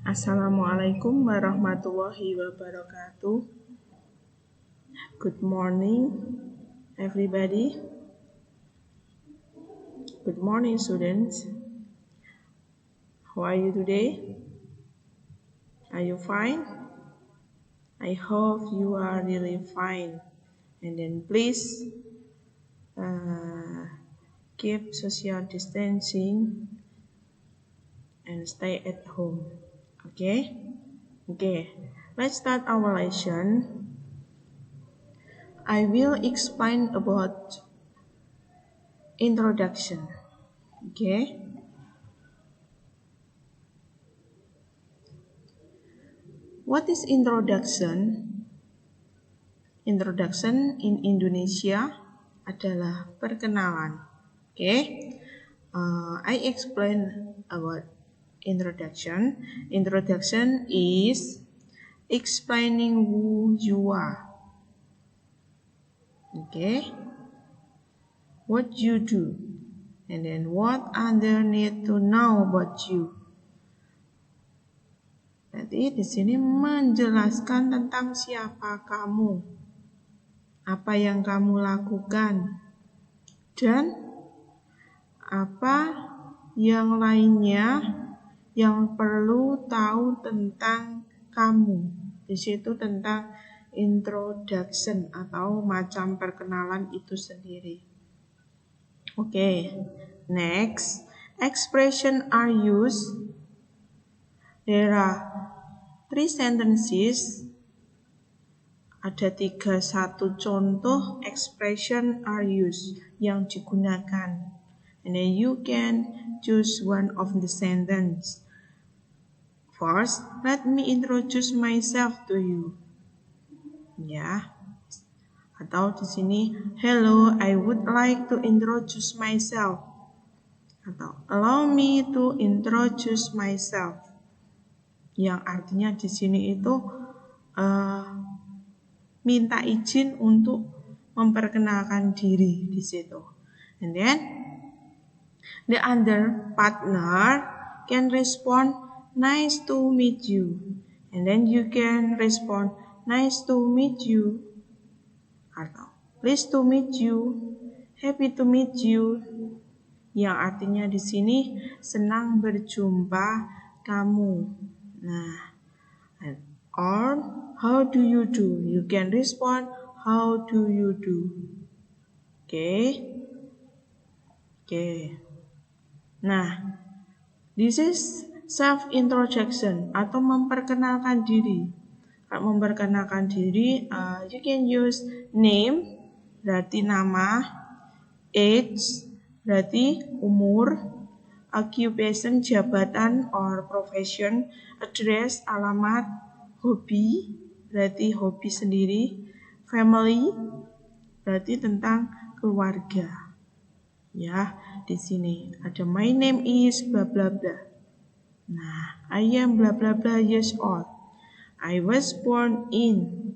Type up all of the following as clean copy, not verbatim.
Assalamualaikum warahmatullahi wabarakatuh. Good morning, everybody. Good morning, students. How are you today? Are you fine? I hope you are really fine. And then please keep social distancing and stay at home. Okay? Let's start our lesson. I will explain about introduction. Okay? What is introduction? Introduction in Indonesia adalah perkenalan. I explain about introduction. Introduction is explaining who you are. What you do, and then what others need to know about you. Jadi di sini menjelaskan tentang siapa kamu, apa yang kamu lakukan, dan apa yang lainnya yang perlu tahu tentang kamu. Di situ tentang introduction atau macam perkenalan itu sendiri. Next, expression are used. There are 3 sentences. Ada 31 contoh expression are used yang digunakan. And then you can choose one of the sentence. First, let me introduce myself to you. Atau di sini, hello, I would like to introduce myself. Atau allow me to introduce myself. Yang artinya di sini itu minta izin untuk memperkenalkan diri di situ. And then the other partner can respond, nice to meet you. And then you can respond, nice to meet you. Atau pleased to meet you, happy to meet you. Yang artinya di sini senang berjumpa kamu. Or how do you do? You can respond, how do you do? This is self-introduction atau memperkenalkan diri. Kalau memperkenalkan diri, you can use name, berarti nama, age, berarti umur, occupation, jabatan or profession, address, alamat, hobi, berarti hobi sendiri, family, berarti tentang keluarga. Di sini ada my name is bla bla bla. I am bla bla bla years old. I was born in.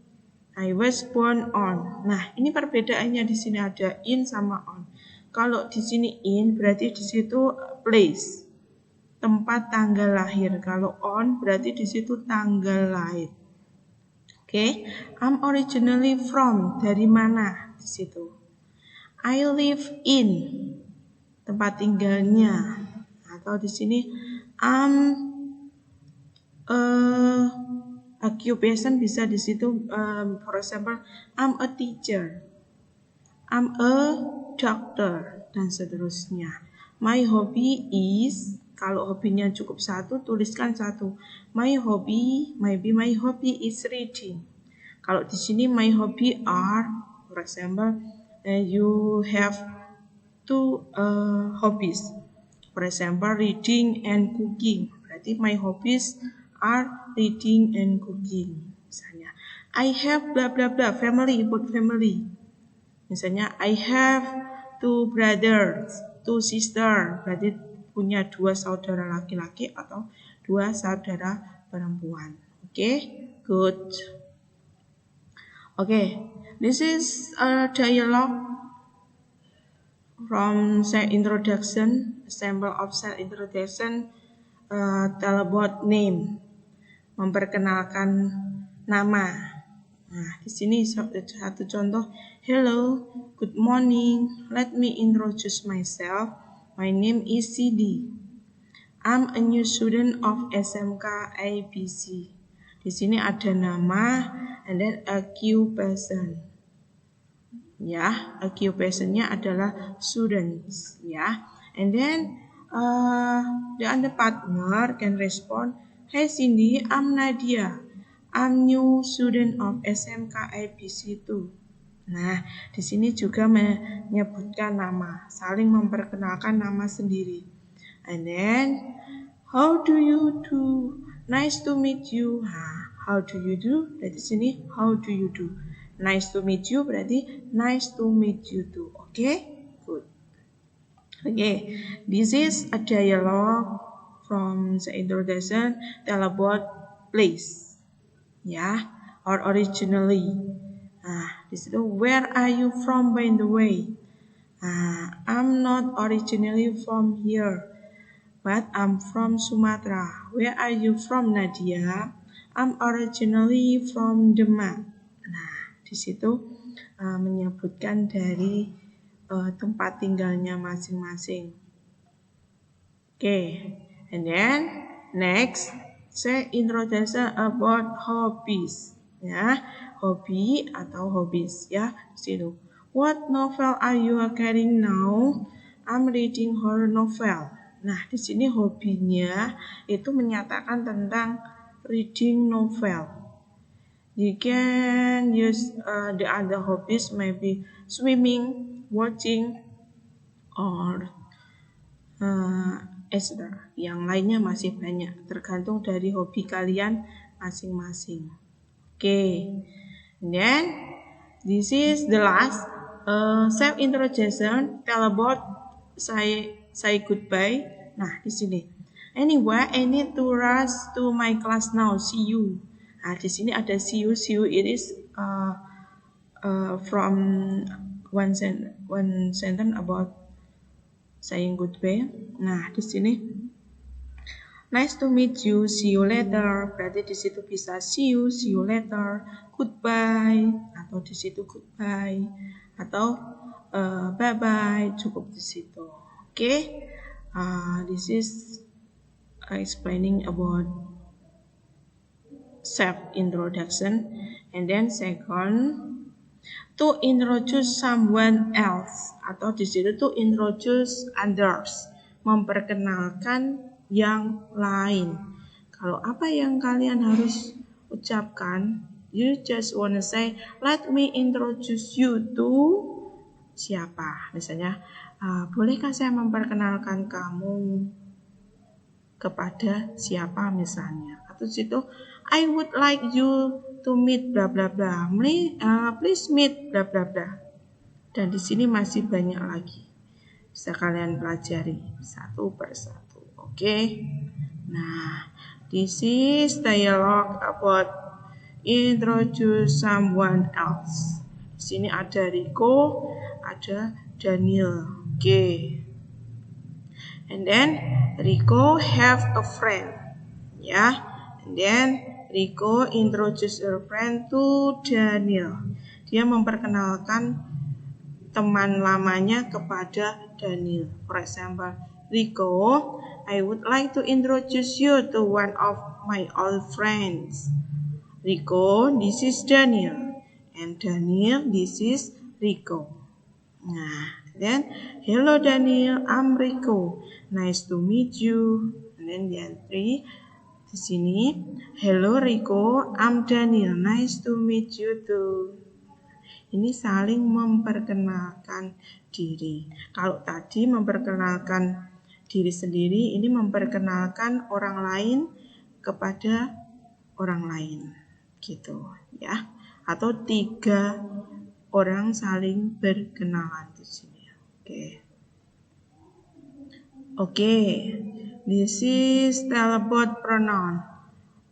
I was born on. Ini perbedaannya di sini ada in sama on. Kalau di sini in berarti di situ place, tempat tanggal lahir. Kalau on berarti di situ tanggal lahir. I'm originally from, dari mana di situ. I live in, tempat tinggalnya. Atau di sini occupation bisa di situ, for example, I'm a teacher, I'm a doctor, dan seterusnya. My hobby is, kalau hobinya cukup satu, tuliskan satu. My hobby is reading. Kalau di sini my hobby are, for example, you have 2 hobbies. For example, reading and cooking. Berarti my hobbies are reading and cooking. Misalnya, I have bla bla bla family, about family. Misalnya, I have 2 brothers, 2 sisters. Berarti punya 2 saudara laki-laki atau 2 saudara perempuan. Good. This is a dialogue from self-introduction, sample of self-introduction, tell about name. memperkenalkan nama. Nah, di sini satu contoh. Hello, good morning. Let me introduce myself. My name is CD. I'm a new student of SMK ABC. Di sini ada nama and then occupation. Ya, occupation-nya adalah students, ya. And then the other partner can respond, "Hey Cindy, I'm Nadia. I'm new student of SMK ABC too." Nah, di sini juga menyebutkan nama, saling memperkenalkan nama sendiri. And then, how do you do? Nice to meet you. How do you do? Berarti sini how do you do? Nice to meet you berarti nice to meet you too. Okay? Good. Okay. This is a dialogue from the introduction tell about place. Ya, or originally. Di situ where are you from by the way? I'm not originally from here. But I'm from Sumatra. Where are you from, Nadia? I'm originally from Demak. Nah, di situ menyebutkan dari tempat tinggalnya masing-masing. Okay, and then next, say introduction about hobbies. Ya, hobi atau hobbies ya. Di situ. What novel are you reading now? I'm reading horror novel. Nah, di sini hobinya itu menyatakan tentang reading novel. You can use the other hobbies maybe swimming, watching, or etc. Yang lainnya masih banyak, tergantung dari hobi kalian masing-masing. Okay, then this is the last self introduction. Tell about say goodbye. Nah, di sini. Anyway, I need to rush to my class now. See you. Nah, di sini ada see you. See you it is from one sentence about saying goodbye. Nah, di sini nice to meet you. See you later. Berarti di situ bisa see you later, goodbye, atau di situ goodbye, atau bye bye. Cukup di situ. Okay. This is explaining about self-introduction. And then second, to introduce someone else. Atau di situ to introduce others. Memperkenalkan yang lain. Kalau apa yang kalian harus ucapkan, you just wanna say, let me introduce you to siapa. Misalnya, bolehkah saya memperkenalkan kamu kepada siapa misalnya. Atau situ, I would like you to meet bla bla bla. Please meet bla bla bla. Dan di sini masih banyak lagi. Bisa kalian pelajari satu persatu. Oke. Nah, this is dialogue about introduce someone else. Di sini ada Rico, ada Daniel. Oke. And then Rico have a friend. Ya. And then Rico introduce her friend to Daniel. Dia memperkenalkan teman lamanya kepada Daniel. For example, Rico, I would like to introduce you to one of my old friends. Rico, this is Daniel. And Daniel, this is Rico. Nah, then, hello Daniel, I'm Rico. Nice to meet you. And then di sini, hello Rico, I'm Daniel. Nice to meet you too. Ini saling memperkenalkan diri. Kalau tadi memperkenalkan diri sendiri, ini memperkenalkan orang lain kepada orang lain, gitu ya. Atau 3 orang saling berkenalan di sini. Oke. This is tell about pronoun.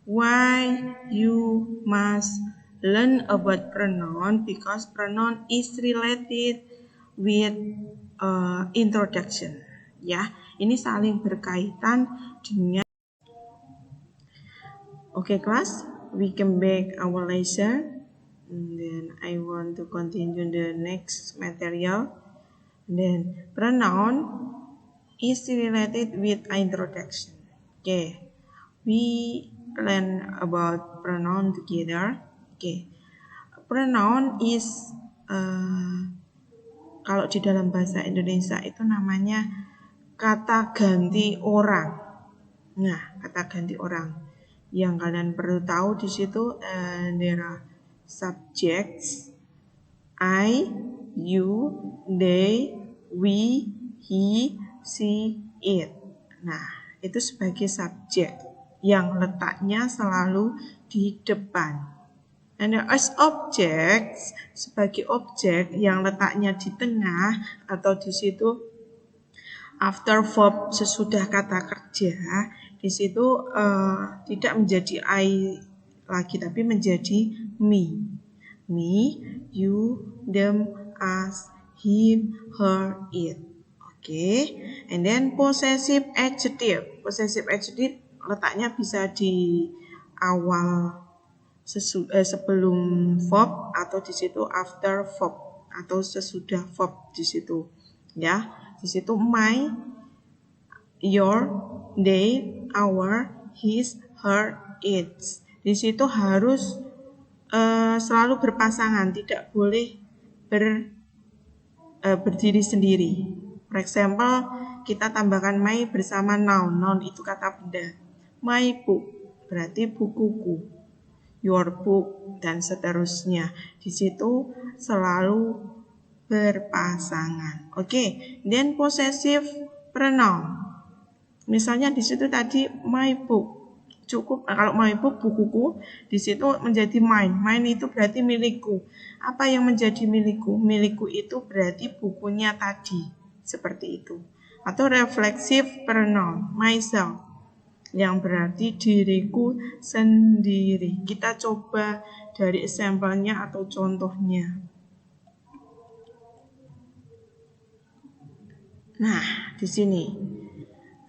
Why you must learn about pronoun? Because pronoun is related with introduction. Ya, ini saling berkaitan dengan Okay, class, we can back our lesson. And then I want to continue the next material. And then pronoun is related with introduction. Okay, we learn about pronoun together. Okay, pronoun is kalau di dalam bahasa Indonesia itu namanya kata ganti orang. Nah, kata ganti orang. Yang kalian perlu tahu di situ there are subjects I, you, they, we, he, she, it. Nah, itu sebagai subjek yang letaknya selalu di depan. And as objects, sebagai objek yang letaknya di tengah atau di situ after verb sesudah kata kerja, di situ tidak menjadi I lagi tapi menjadi me. Me, you, them, us, him, her, it. Okay. And then possessive adjective. Possessive adjective letaknya bisa di awal sebelum verb atau di situ after verb atau sesudah verb di situ. Ya. Di situ my, your, they, our, his, her, its. Di situ harus selalu berpasangan, tidak boleh berdiri sendiri. For example, kita tambahkan my bersama noun. Noun itu kata benda. My book berarti bukuku. Your book dan seterusnya. Di situ selalu berpasangan. Oke, then possessive pronoun. Misalnya di situ tadi my book. Cukup kalau my book bukuku, di situ menjadi mine. Mine itu berarti milikku. Apa yang menjadi milikku? Milikku itu berarti bukunya tadi. Seperti itu. Atau reflexive pronoun, myself. Yang berarti diriku sendiri. Kita coba dari sampelnya atau contohnya. Nah, di sini.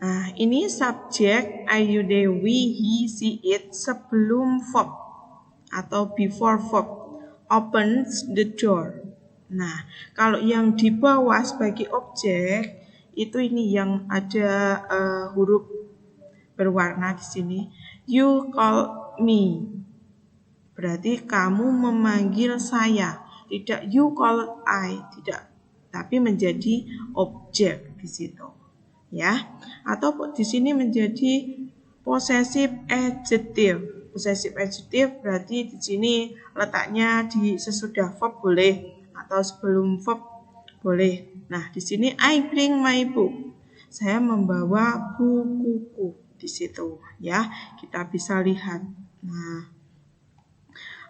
Nah, ini subjek I, you, they, we, he, she, it sebelum verb atau before verb. Opens the door. Nah, kalau yang di bawah sebagai objek itu ini yang ada huruf berwarna di sini. You call me. Berarti kamu memanggil saya. Tidak you call I, tidak. Tapi menjadi objek di situ. Ya, atau di sini menjadi possessive adjective. Possessive adjective berarti di sini letaknya di sesudah verb boleh atau sebelum verb boleh. Nah, di sini I bring my book. Saya membawa bukuku di situ, ya. Kita bisa lihat. Nah,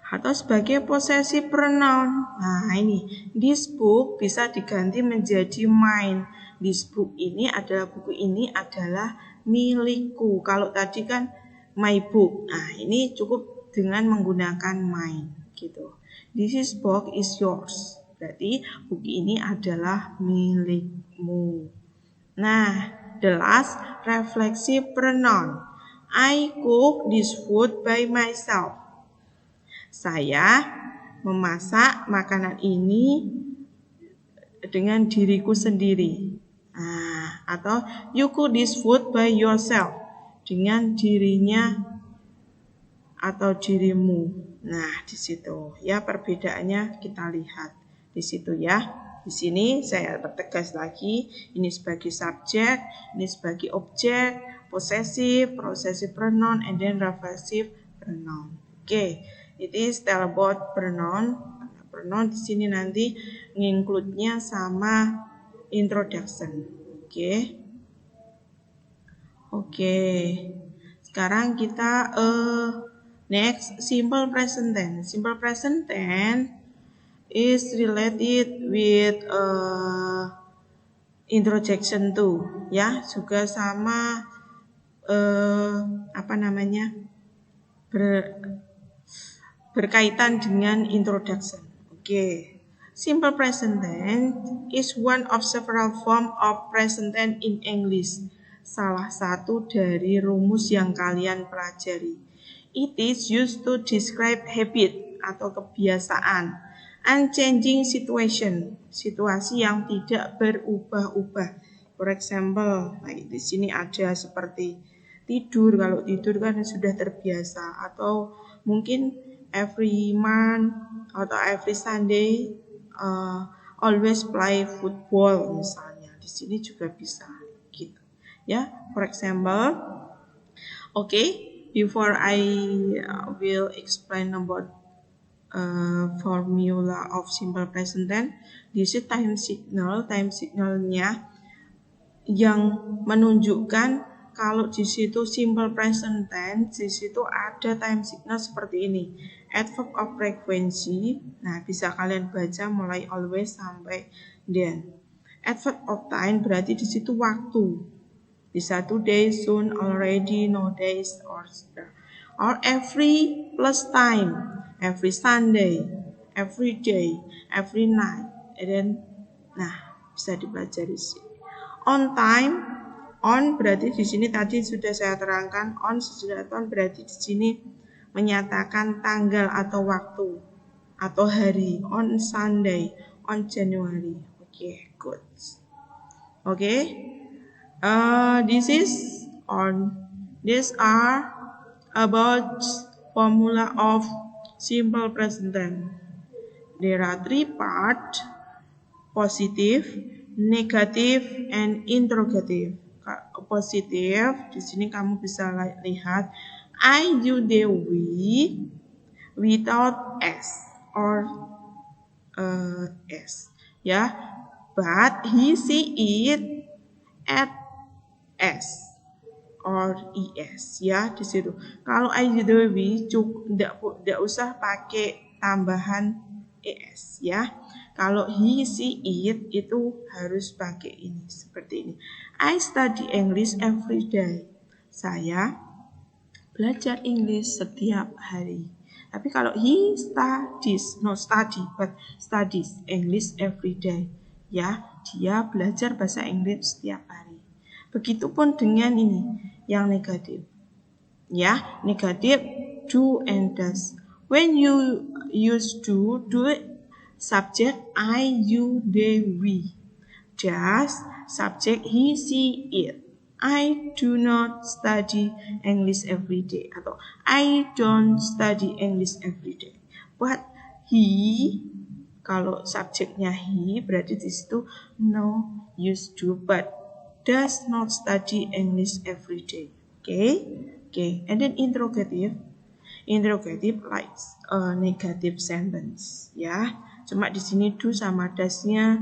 atau sebagai possessive pronoun. Nah, ini this book bisa diganti menjadi mine. This book ini adalah buku ini adalah milikku. Kalau tadi kan my book. Nah, ini cukup dengan menggunakan mine gitu. This book is yours. Berarti buku ini adalah milikmu. Nah, the last reflexive pronoun. I cook this food by myself. Saya memasak makanan ini dengan diriku sendiri. Nah, atau you cook this food by yourself. Dengan dirinya atau dirimu. Nah, di situ ya perbedaannya kita lihat di situ ya. Di sini saya pertegas lagi, ini sebagai subjek, ini sebagai objek, possessive, possessive pronoun, and then reflexive pronoun. Oke. It is tell about pronoun. Pronoun di sini nanti nginclude-nya sama introduction. Oke. Sekarang kita next simple present tense. Simple present tense is related with introduction too, ya, juga sama berkaitan dengan introduction. Simple present tense is one of several forms of present tense in English. Salah satu dari rumus yang kalian pelajari. It is used to describe habit atau kebiasaan. Unchanging situation, situasi yang tidak berubah-ubah. For example, di sini ada seperti tidur. Kalau tidur kan sudah terbiasa, atau mungkin every month atau every Sunday always play football misalnya. Di sini juga bisa gitu. Ya, for example. Okay, before I will explain about formula of simple present tense, this is time signal. Time signalnya yang menunjukkan kalau di situ simple present tense, di situ ada time signal seperti ini. Adverb of frequency. Nah, bisa kalian baca mulai always sampai then. Adverb of time berarti di situ waktu. Bisa today, soon, already, nowadays, or every plus time, every Sunday, every day, every night. And then, nah, bisa dipelajari sih. On time, on berarti di sini tadi sudah saya terangkan. On sudah on berarti di sini menyatakan tanggal atau waktu atau hari. On Sunday, on January. Okay, good. Okay. These are about formula of simple present tense. There are 3 parts: positive, negative, and interrogative. Positive, di sini kamu bisa lihat I, you, they, we without s or s, ya. But he, she, it at s or es, ya, di situ. Kalau I, you, they, we tidak usah pakai tambahan es, ya. Kalau he, she, it itu harus pakai ini seperti ini. I study English every day. Saya belajar English setiap hari. Tapi kalau he studies, not study but studies English every day, ya, dia belajar bahasa Inggris setiap hari. Begitupun dengan ini yang negatif. Ya, negatif do and does. When you use do subject I, you, they, we. Does subject he, she, it. I do not study English every day, atau I don't study English every day. But he, kalau subjeknya he berarti di situ no use do, but does not study English every day. Okay. And then interrogative like a negative sentence, ya. Cuma di sini do sama does-nya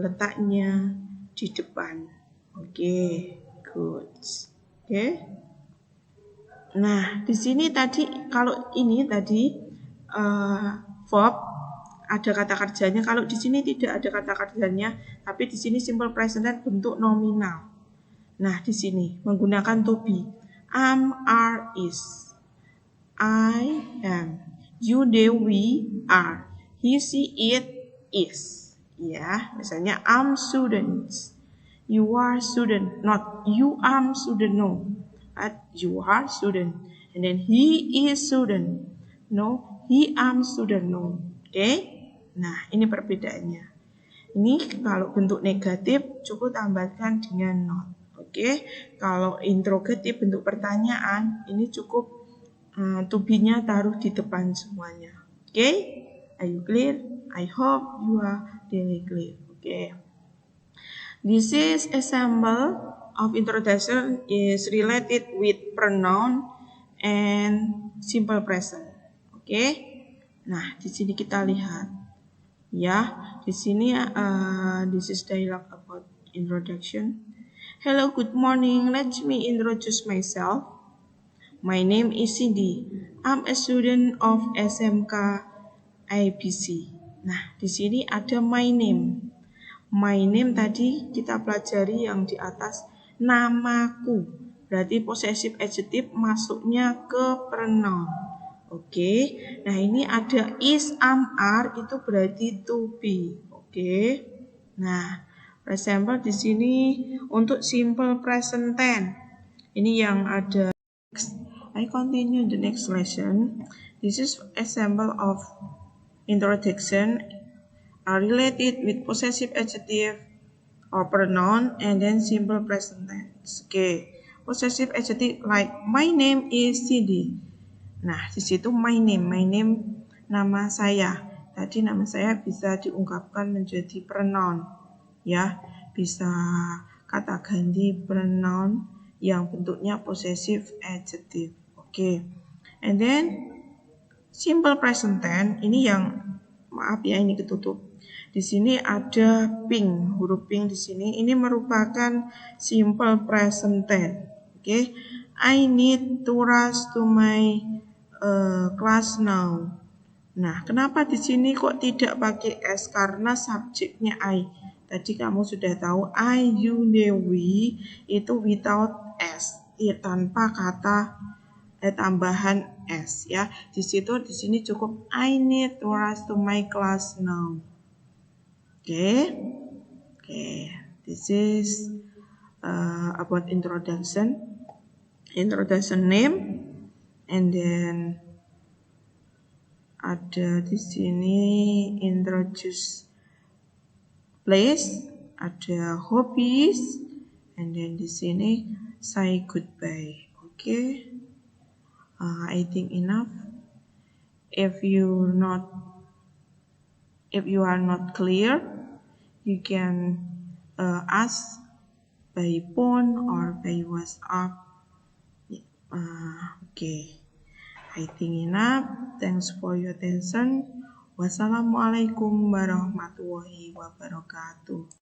letaknya di depan. Good. Nah, di sini tadi kalau ini tadi verb ada kata kerjanya. Kalau di sini tidak ada kata kerjanya, tapi di sini simple present tense bentuk nominal. Nah, di sini menggunakan to be. Am, are, is. I am. You, they, we are. He, she, it is. Ya, misalnya I'm student. You are student. Not you am student. No, but you are student. And then he is student. No, he am student. No. Okay. Nah, ini perbedaannya. Ini kalau bentuk negatif cukup tambahkan dengan not. Oke. Kalau interrogatif bentuk pertanyaan ini cukup to be-nya taruh di depan semuanya. Oke. Are you clear? I hope you are really clear. Okay. This is a sample of introduction is related with pronoun and simple present. Okay. Nah, di sini kita lihat. Ya, di sini this is dialogue about introduction. Hello, good morning. Let me introduce myself. My name is Cindy. I'm a student of SMK IBC. Nah, di sini ada my name. My name tadi kita pelajari yang di atas namaku. Berarti possessive adjective masuknya ke pronoun. Oke, nah ini ada is, am, are itu berarti to be. Oke, nah for example di sini untuk simple present tense ini yang ada I continue the next lesson. This is example of introduction related with possessive adjective or pronoun and then simple present tense. Okay, possessive adjective like my name is Cindy. Nah, di situ my name nama saya. Tadi nama saya bisa diungkapkan menjadi pronoun, ya, bisa kata ganti pronoun yang bentuknya possessive adjective. Oke, and then simple present tense ini yang maaf ya ini ketutup. Di sini ada pink, huruf pink di sini. Ini merupakan simple present tense. Oke, I need to rush to my class now. Nah, kenapa di sini kok tidak pakai S? Karena subjeknya I. Tadi kamu sudah tahu I, you, they, we itu without S, ya, tanpa kata tambahan S, ya. Di sini cukup I need to rush to my class now. Okay. This is about introduction name, and then ada di sini introduce place, ada hobbies, and then di sini say goodbye. Okay. I think enough. If you are not clear, you can ask by phone or by WhatsApp. Okay, I think enough. Thanks for your attention. Wassalamualaikum warahmatullahi wabarakatuh.